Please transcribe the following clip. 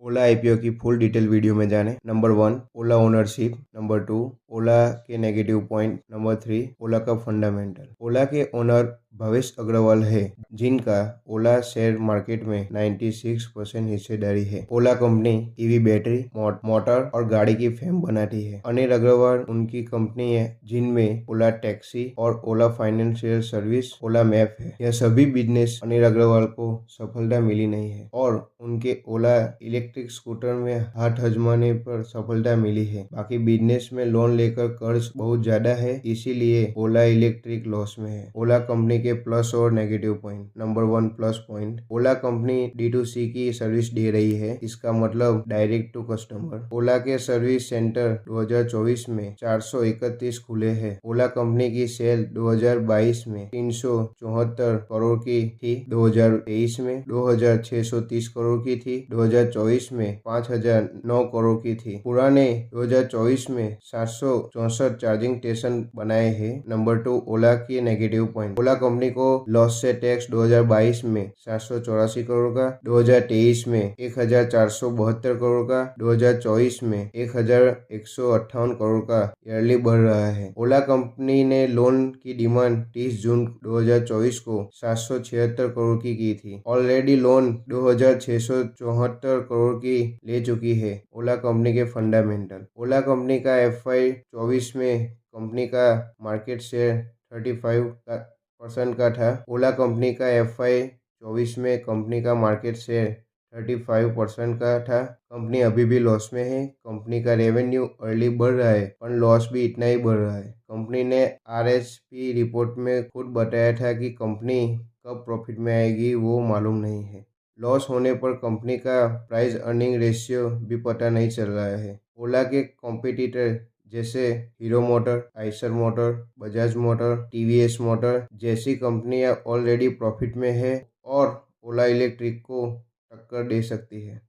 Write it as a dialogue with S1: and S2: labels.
S1: ओला IPO की full detail video में जाने। नंबर 1, ओला ओनरशिप। नंबर 2, ओला के नेगेटिव पॉइंट। नंबर 3, ओला का फंडामेंटल। ओला के ओनर भवेश अग्रवाल है, जिनका ओला शेयर मार्केट में 96% हिस्सेदारी है। Ola company EV battery, motor और गाड़ी की फ्रेम बनाती है। अनिल अग्रवाल उनकी कंपनी है, जिनमें ओला टैक्सी और ओला फाइनेंशियल सर्विस, ओला मैप है। यह सभी बिजनेस अनिल अग्रवाल को सफलता मिली नहीं है और उनके ओला इलेक्ट्रिक स्कूटर में हाथ आजमाने पर सफलता मिली है। बाकी बिजनेस में लोन लेकर कर्ज बहुत ज्यादा है, इसीलिए ओला इलेक्ट्रिक लॉस में है। ओला कंपनी के प्लस और negative point. Number 1, plus point. Ola company D2C की सर्विस दे रही है, इसका मतलब डायरेक्ट टू कस्टमर। ओला के सर्विस सेंटर 2024 में 431 खुले हैं। ओला कंपनी की सेल 2022 में 374 करोड़ की थी, 2023 में 2630 करोड़ की थी, 2024 में 5009 करोड़ की थी। पुराने 2024 में 764 चार्जिंग स्टेशन बनाए हैं। नंबर 2, ओला की नेगेटिव पॉइंट। ओला कंपनी को लॉस से टैक्स 2022 में 784 करोड़ का, 2023 में 1472 करोड़ का, 2024 में 1158 करोड़ का ईयरली बढ़ रहा है। ओला कंपनी ने लोन की डिमांड 30 जून 2024 को 776 करोड़ की थी। ऑलरेडी लोन 2674 करोड़ की ले चुकी है। ओला कंपनी के फंडामेंटल। ओला कंपनी का FY24 में कंपनी का मार्केट शेयर 35% का था। ओला कंपनी का FY24 में कंपनी का मार्केट शेयर 35% का था। कंपनी अभी भी लॉस में है। कंपनी का रेवेन्यू अर्ली बढ़ रहा है, पर लॉस भी इतना ही बढ़ रहा है। कंपनी ने RHP रिपोर्ट में खुद बताया था कि कंपनी कब प्रॉफिट में आएगी वो मालूम नहीं है। लॉस होने पर कंपनी का प्राइस अर्निंग रेशियो भी पता नहीं चल रहा है। ओला के कॉम्पिटिटर जैसे hero motor, Eicher motor, Bajaj motor, TVS motor जैसी कंपनियां ऑलरेडी प्रॉफिट में है और ओला इलेक्ट्रिक को टक्कर दे सकती है।